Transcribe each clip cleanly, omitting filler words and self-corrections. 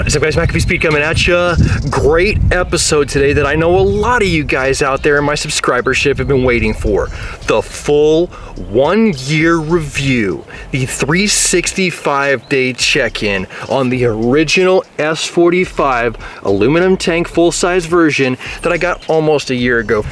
What is up, guys? MACABESPEED coming at ya. Great episode today that I know a lot of you guys out there in my subscribership have been waiting for. The full 1 year review, the 365-day check-in on the original S45 aluminum tank full-size version that I got almost a year ago.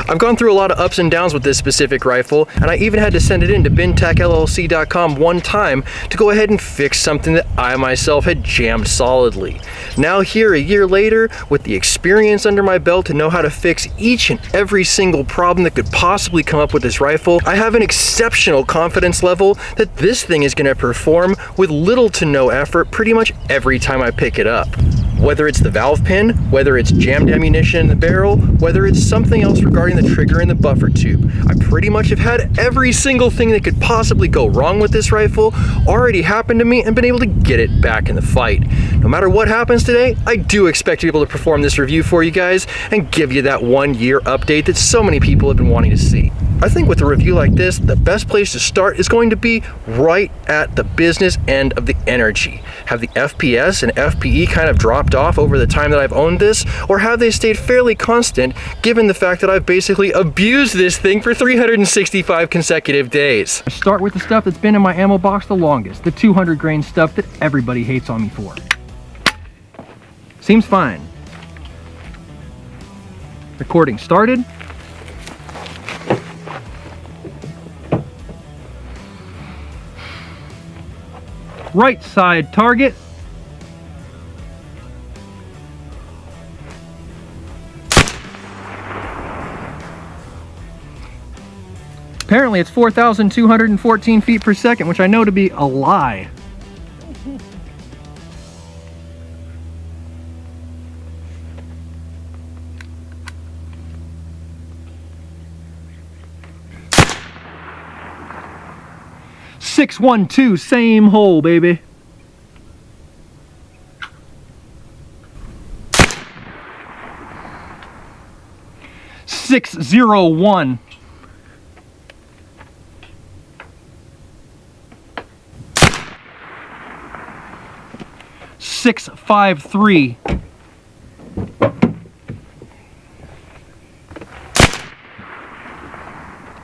I've gone through a lot of ups and downs with this specific rifle, and I even had to send it in to bintacllc.com one time to go ahead and fix something that I myself had jammed solidly. Now here a year later, with the experience under my belt to know how to fix each and every single problem that could possibly come up with this rifle, I have an exceptional confidence level that this thing is going to perform with little to no effort pretty much every time I pick it up. Whether it's the valve pin, whether it's jammed ammunition in the barrel, whether it's something else regarding the trigger and the buffer tube, I pretty much have had every single thing that could possibly go wrong with this rifle already happen to me and been able to get it back in the fight. No matter what happens today, I do expect to be able to perform this review for you guys and give you that 1 year update that so many people have been wanting to see. I think with a review like this, the best place to start is going to be right at the business end of the energy. Have the FPS and FPE kind of dropped off over the time that I've owned this, or have they stayed fairly constant given the fact that I've basically abused this thing for 365 consecutive days? I start with the stuff that's been in my ammo box the longest, the 200 grain stuff that everybody hates on me for. Seems fine. Recording started. Right side target. Apparently it's 4,214 feet per second, which I know to be a lie. .612, same hole, baby. .601. .653.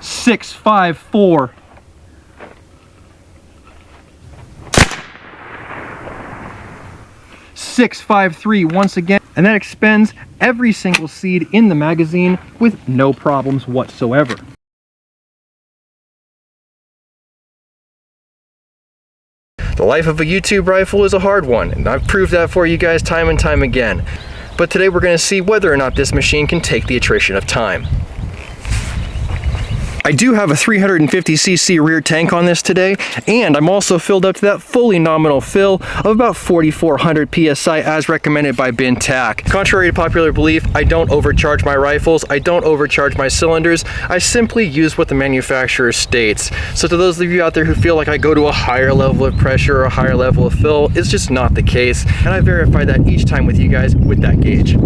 .654. .653 once again, and that expends every single seed in the magazine with no problems whatsoever. The life of a YouTube rifle is a hard one, and I've proved that for you guys time and time again. But today we're going to see whether or not this machine can take the attrition of time. I do have a 350cc rear tank on this today, and I'm also filled up to that fully nominal fill of about 4,400 psi as recommended by BinTac. Contrary to popular belief, I don't overcharge my rifles, I don't overcharge my cylinders, I simply use what the manufacturer states. So to those of you out there who feel like I go to a higher level of pressure or a higher level of fill, it's just not the case, and I verify that each time with you guys with that gauge.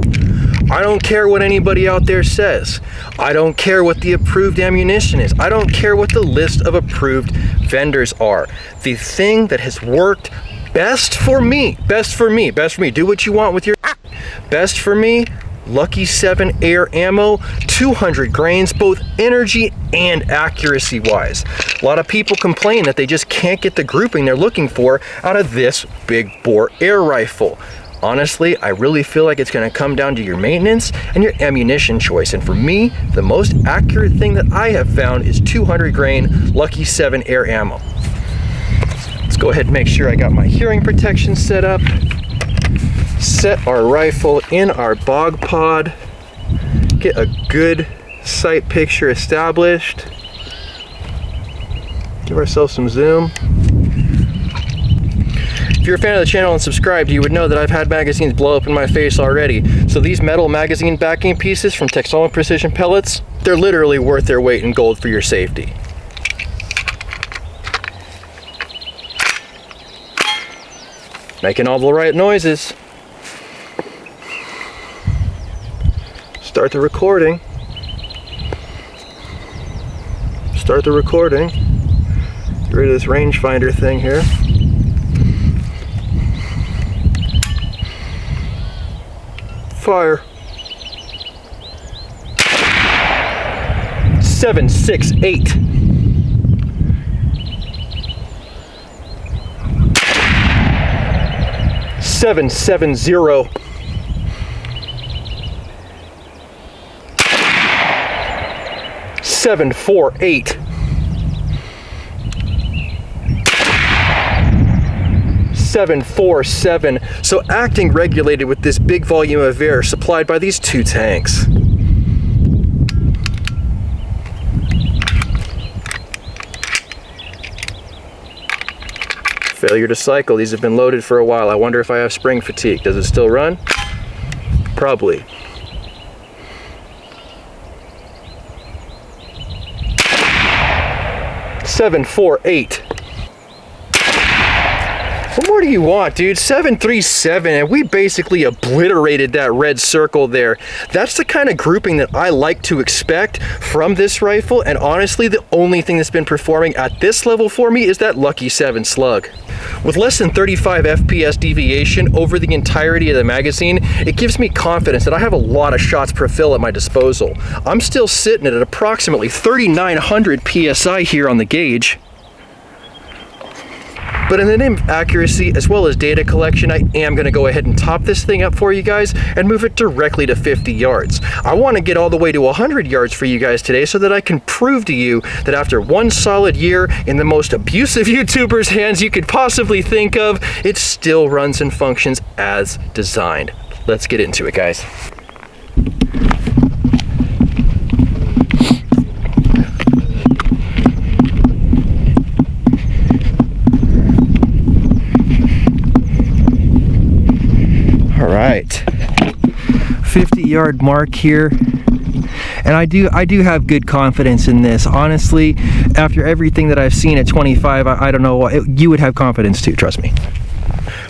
I don't care what anybody out there says. I don't care what the approved ammunition is. I don't care what the list of approved vendors are. The thing that has worked best for me, do what you want with your best for me, Lucky 7 air ammo, 200 grains, both energy and accuracy wise. A lot of people complain that they just can't get the grouping they're looking for out of this big bore air rifle. Honestly, I really feel like it's going to come down to your maintenance and your ammunition choice. And for me, the most accurate thing that I have found is 200 grain Lucky 7 air ammo. Let's go ahead and make sure I got my hearing protection set up. Set our rifle in our bog pod. Get a good sight picture established. Give ourselves some zoom. If you're a fan of the channel and subscribed, you would know that I've had magazines blow up in my face already. So these metal magazine backing pieces from Texoma Precision Pellets, they're literally worth their weight in gold for your safety. Making all the right noises. Start the recording. Start the recording. Get rid of this rangefinder thing here. Fire. 768. 770. 748. 747. So acting regulated with this big volume of air supplied by these two tanks. Failure to cycle. These have been loaded for a while. I wonder if I have spring fatigue. Does it still run? Probably. 748. What more do you want, dude? 737, and we basically obliterated that red circle there. That's the kind of grouping that I like to expect from this rifle, and honestly, the only thing that's been performing at this level for me is that Lucky 7 slug. With less than 35 FPS deviation over the entirety of the magazine, it gives me confidence that I have a lot of shots per fill at my disposal. I'm still sitting at approximately 3,900 PSI here on the gauge. But in the name of accuracy as well as data collection, I am going to go ahead and top this thing up for you guys and move it directly to 50 yards. I want to get all the way to 100 yards for you guys today so that I can prove to you that after one solid year in the most abusive YouTuber's hands you could possibly think of, it still runs and functions as designed. Let's get into it, guys. Right, 50-yard mark here, and I do have good confidence in this. Honestly, after everything that I've seen at 25, I don't know what you would have confidence too, trust me.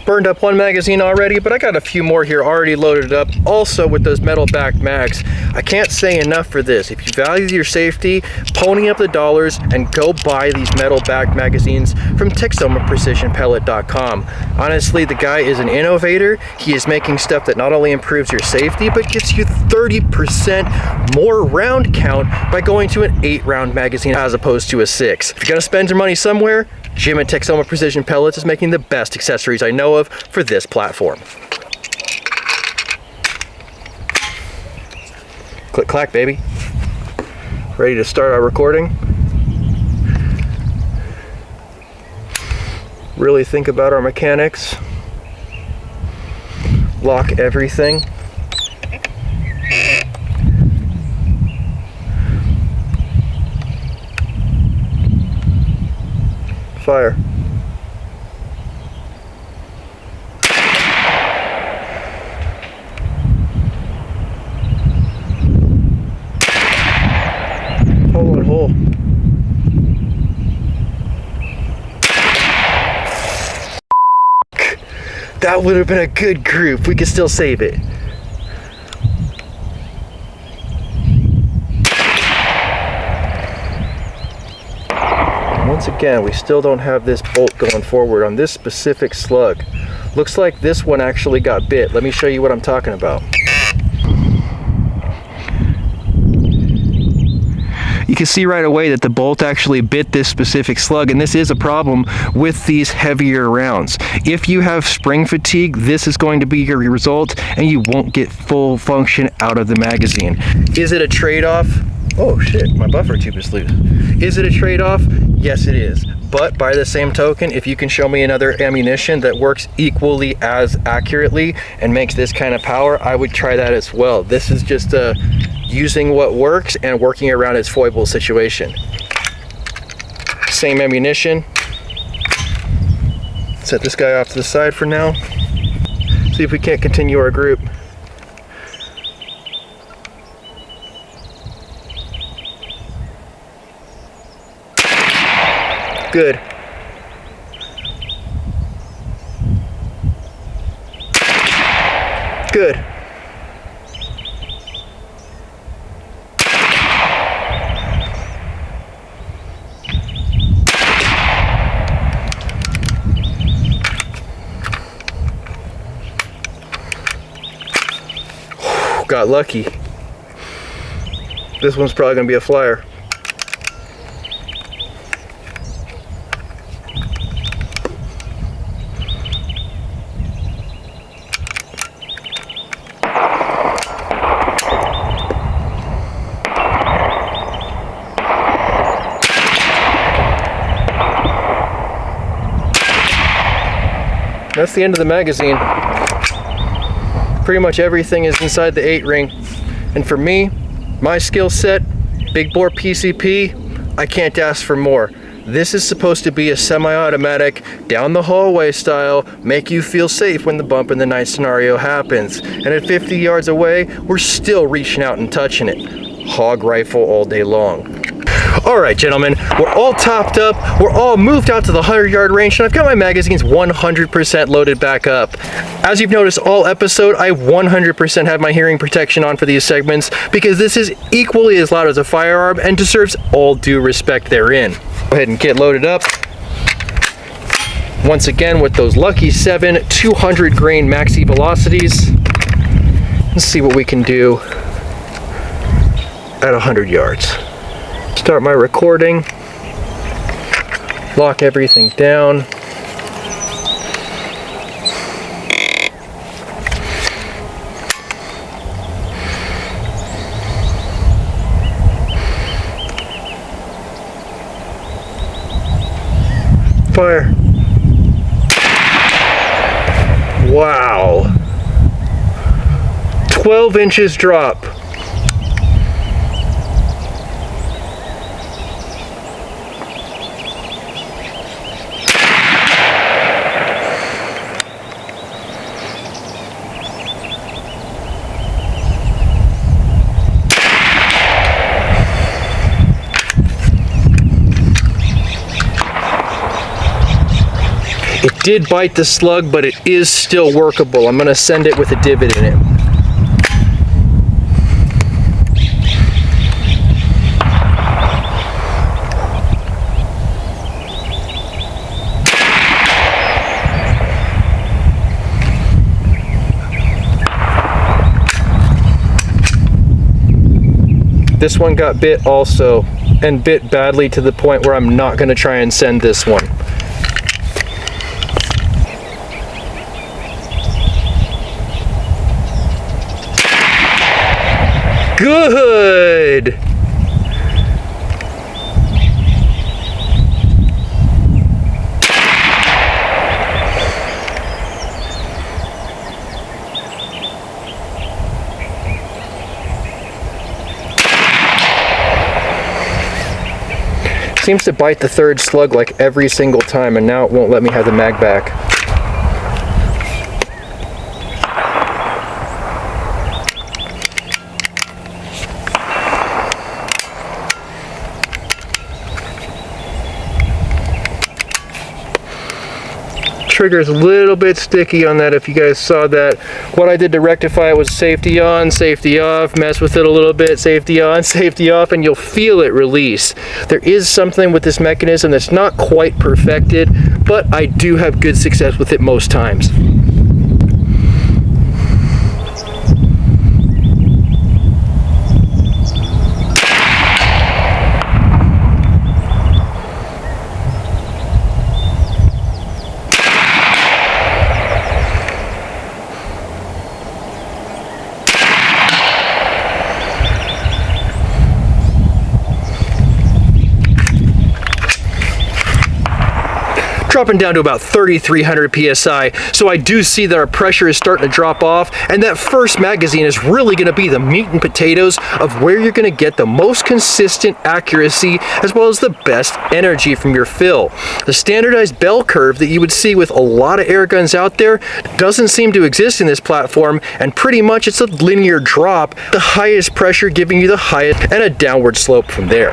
Burned up one magazine already, but I got a few more here already loaded up, also with those metal backed mags. I can't say enough for this. If you value your safety, pony up the dollars and go buy these metal backed magazines from TexomaPrecisionPellet.com. Honestly, the guy is an innovator. He is making stuff that not only improves your safety, but gets you 30% more round count by going to an 8-round magazine as opposed to a 6. If you're gonna spend your money somewhere, Jim at Texoma Precision Pellets is making the best accessories I know of for this platform. Click clack, baby. Ready to start our recording? Really think about our mechanics. Lock everything. Fire. Hole and hole. That would have been a good group. We could still save it. Once again, we still don't have this bolt going forward on this specific slug. Looks like this one actually got bit. Let me show you what I'm talking about. You can see right away that the bolt actually bit this specific slug, and this is a problem with these heavier rounds. If you have spring fatigue, this is going to be your result, and you won't get full function out of the magazine. Is it a trade-off? Oh shit, my buffer tube is loose. Is it a trade-off? Yes, it is. But by the same token, if you can show me another ammunition that works equally as accurately and makes this kind of power, I would try that as well. This is just using what works and working around its foible situation. Same ammunition. Set this guy off to the side for now. See if we can't continue our group. Good. Good. got lucky. This one's probably gonna be a flyer. That's the end of the magazine. Pretty much everything is inside the 8 ring. And for me, my skill set, big bore PCP, I can't ask for more. This is supposed to be a semi-automatic, down the hallway style, make you feel safe when the bump in the night scenario happens. And at 50 yards away, we're still reaching out and touching it. Hog rifle all day long. All right, gentlemen, we're all topped up. We're all moved out to the 100-yard range, and I've got my magazines 100% loaded back up. As you've noticed all episode, I 100% have my hearing protection on for these segments because this is equally as loud as a firearm and deserves all due respect therein. Go ahead and get loaded up. Once again with those lucky 7 200 grain maxi velocities. Let's see what we can do at 100 yards. Start my recording, lock everything down. Fire. Wow. 12 inches drop. It did bite the slug, but it is still workable. I'm gonna send it with a divot in it. This one got bit also, and bit badly to the point where I'm not gonna try and send this one. Good! Seems to bite the third slug like every single time, and now it won't let me have the mag back. Trigger's a little bit sticky on that, if you guys saw that. What I did to rectify it was safety on, safety off, mess with it a little bit, safety on, safety off, and you'll feel it release. There is something with this mechanism that's not quite perfected, but I do have good success with it most times. Dropping down to about 3,300 PSI, so I do see that our pressure is starting to drop off, and that first magazine is really going to be the meat and potatoes of where you're going to get the most consistent accuracy as well as the best energy from your fill. The standardized bell curve that you would see with a lot of air guns out there doesn't seem to exist in this platform, and pretty much it's a linear drop, the highest pressure giving you the highest and a downward slope from there.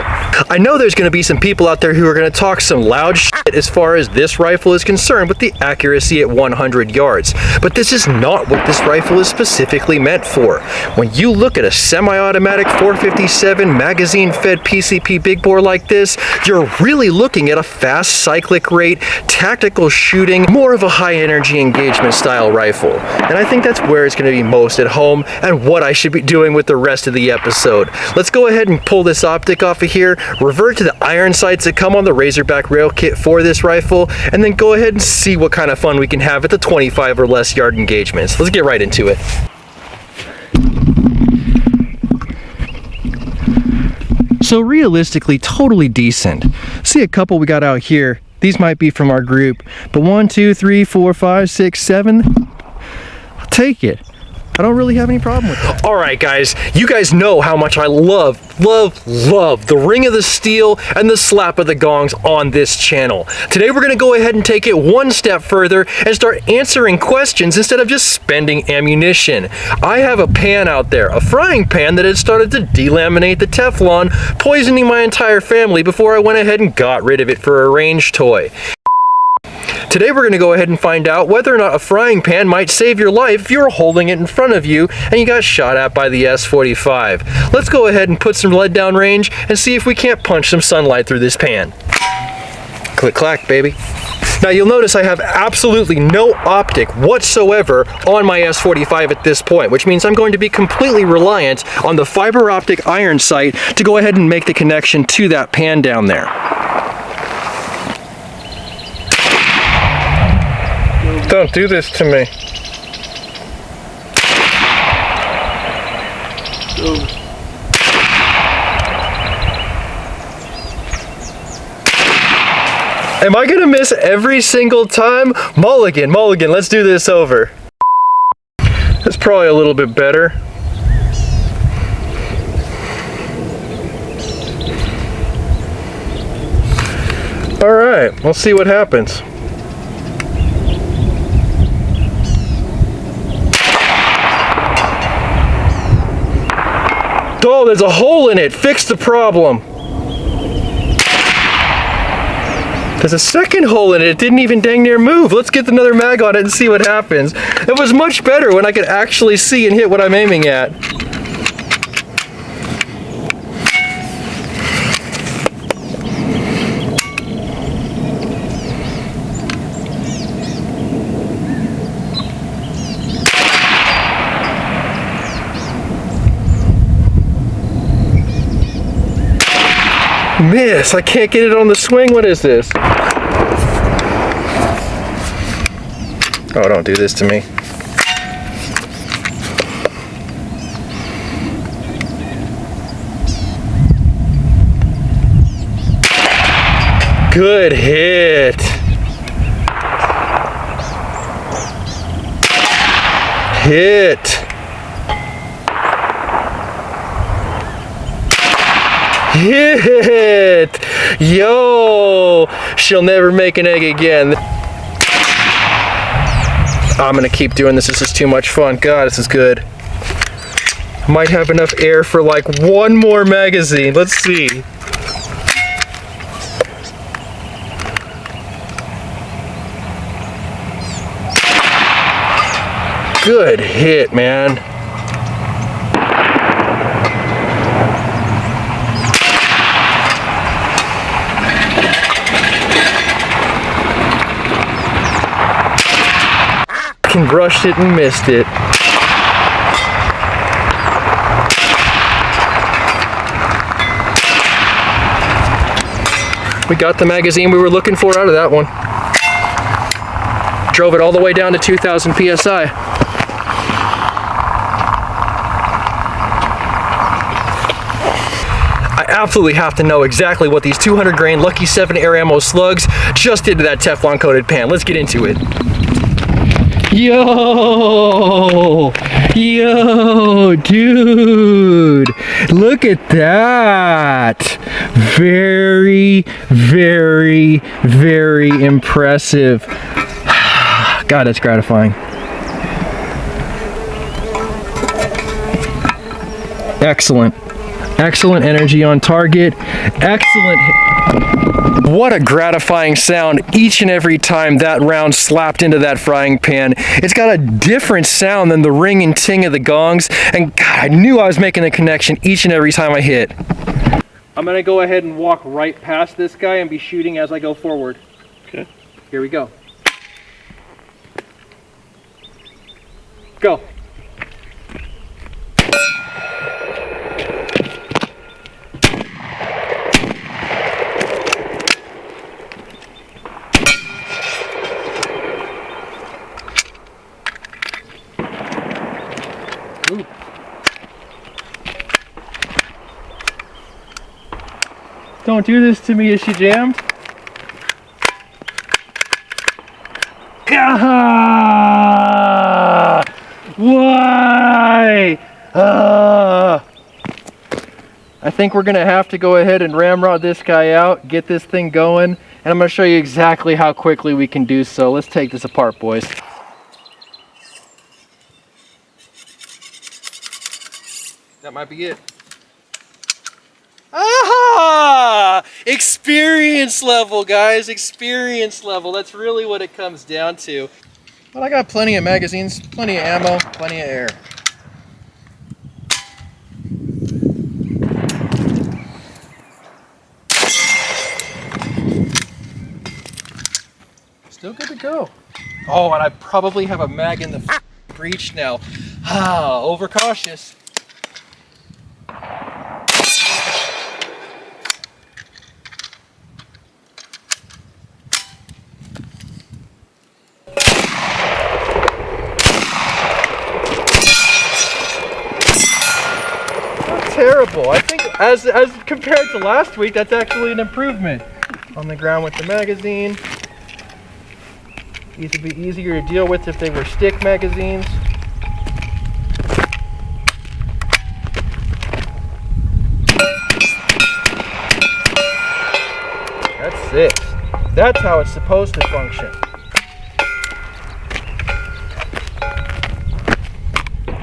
I know there's going to be some people out there who are going to talk some loud shit as far as this this rifle is concerned with the accuracy at 100 yards. But this is not what this rifle is specifically meant for. When you look at a semi-automatic 457 magazine-fed PCP big bore like this, you're really looking at a fast cyclic rate, tactical shooting, more of a high-energy engagement style rifle. And I think that's where it's going to be most at home and what I should be doing with the rest of the episode. Let's go ahead and pull this optic off of here, revert to the iron sights that come on the Razorback rail kit for this rifle, and then go ahead and see what kind of fun we can have at the 25 or less yard engagements. Let's get right into it. So realistically, totally decent. See a couple we got out here. These might be from our group, but 1, 2, 3, 4, 5, 6, 7. I'll take it. I don't really have any problem with that. All right, guys, you guys know how much I love the ring of the steel and the slap of the gongs on this channel. Today, we're gonna go ahead and take it one step further and start answering questions instead of just spending ammunition. I have a pan out there, a frying pan that had started to delaminate the Teflon, poisoning my entire family before I went ahead and got rid of it for a range toy. Today we're going to go ahead and find out whether or not a frying pan might save your life if you were holding it in front of you and you got shot at by the S45. Let's go ahead and put some lead down range and see if we can't punch some sunlight through this pan. Click clack, baby. Now you'll notice I have absolutely no optic whatsoever on my S45 at this point, which means I'm going to be completely reliant on the fiber optic iron sight to go ahead and make the connection to that pan down there. Don't do this to me. Am I gonna miss every single time? Mulligan, let's do this over. That's probably a little bit better. All right, we'll see what happens. Oh, there's a hole in it. Fix the problem. There's a second hole in it. It didn't even dang near move. Let's get another mag on it and see what happens. It was much better when I could actually see and hit what I'm aiming at. Miss, I can't get it on the swing. What is this? Oh, don't do this to me. Good hit. Hit. Hit! Yo! She'll never make an egg again. I'm gonna keep doing this. This is too much fun. God, this is good. Might have enough air for like one more magazine. Let's see. Good hit, man. Brushed it and missed it. We got the magazine we were looking for out of that one. Drove it all the way down to 2,000 PSI. I absolutely have to know exactly what these 200 grain Lucky 7 air ammo slugs just did to that Teflon coated pan. Let's get into it. Yo, dude, look at that. Very, very, very impressive. God, that's gratifying. Excellent. Excellent energy on target. Excellent. What a gratifying sound each and every time that round slapped into that frying pan. It's got a different sound than the ring and ting of the gongs, and God, I knew I was making the connection each and every time I hit. I'm gonna go ahead and walk right past this guy and be shooting as I go forward. Okay. Here we go. Go. Ooh. Don't do this to me, is she jammed? Ah! Why? I think we're gonna have to go ahead and ramrod this guy out, get this thing going, and I'm gonna show you exactly how quickly we can do so. Let's take this apart, boys. That might be it. Ah! Experience level, guys. Experience level. That's really what it comes down to. But I got plenty of magazines, plenty of ammo, plenty of air. Still good to go. Oh, and I probably have a mag in the breech now. Ah, overcautious. Terrible. I think as compared to last week, that's actually an improvement. On the ground with the magazine. These would be easier to deal with if they were stick magazines. That's 6. That's how it's supposed to function.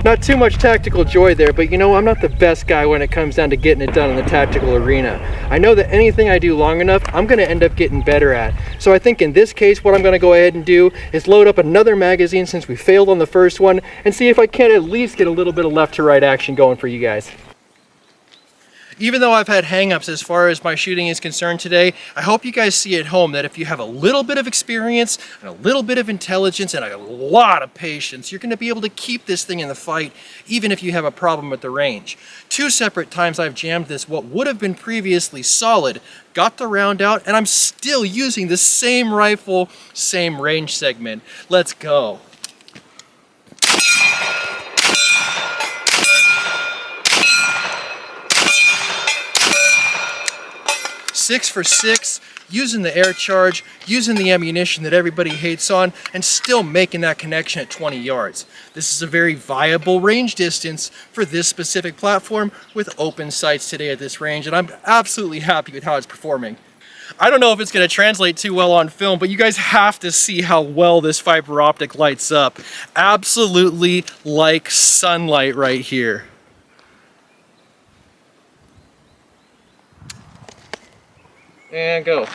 Not too much tactical joy there, but you know, I'm not the best guy when it comes down to getting it done in the tactical arena. I know that anything I do long enough, I'm gonna end up getting better at. So I think in this case, what I'm gonna go ahead and do is load up another magazine since we failed on the first one, and see if I can't at least get a little bit of left to right action going for you guys. Even though I've had hang-ups as far as my shooting is concerned today, I hope you guys see at home that if you have a little bit of experience and a little bit of intelligence and a lot of patience, you're going to be able to keep this thing in the fight even if you have a problem at the range. 2 separate times I've jammed this, what would have been previously solid, got the round out, and I'm still using the same rifle, same range segment. Let's go. Six for 6, using the air charge, using the ammunition that everybody hates on, and still making that connection at 20 yards. This is a very viable range distance for this specific platform with open sights today at this range, and I'm absolutely happy with how it's performing. I don't know if it's going to translate too well on film, but you guys have to see how well this fiber optic lights up. Absolutely like sunlight right here. And go.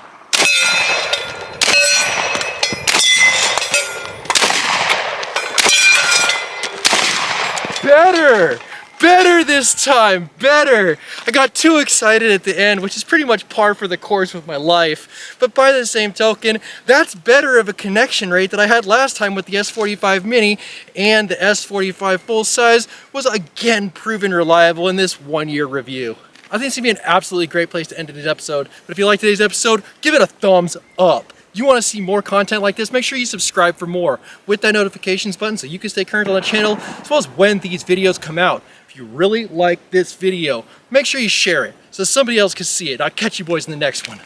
Better! Better this time! Better! I got too excited at the end, which is pretty much par for the course with my life. But by the same token, that's better of a connection rate that I had last time with the S45 Mini, and the S45 full size was again proven reliable in this 1-year review. I think it's going to be an absolutely great place to end today's episode. But if you like today's episode, give it a thumbs up. You want to see more content like this, make sure you subscribe for more with that notifications button so you can stay current on the channel, as well as when these videos come out. If you really like this video, make sure you share it so somebody else can see it. I'll catch you boys in the next one.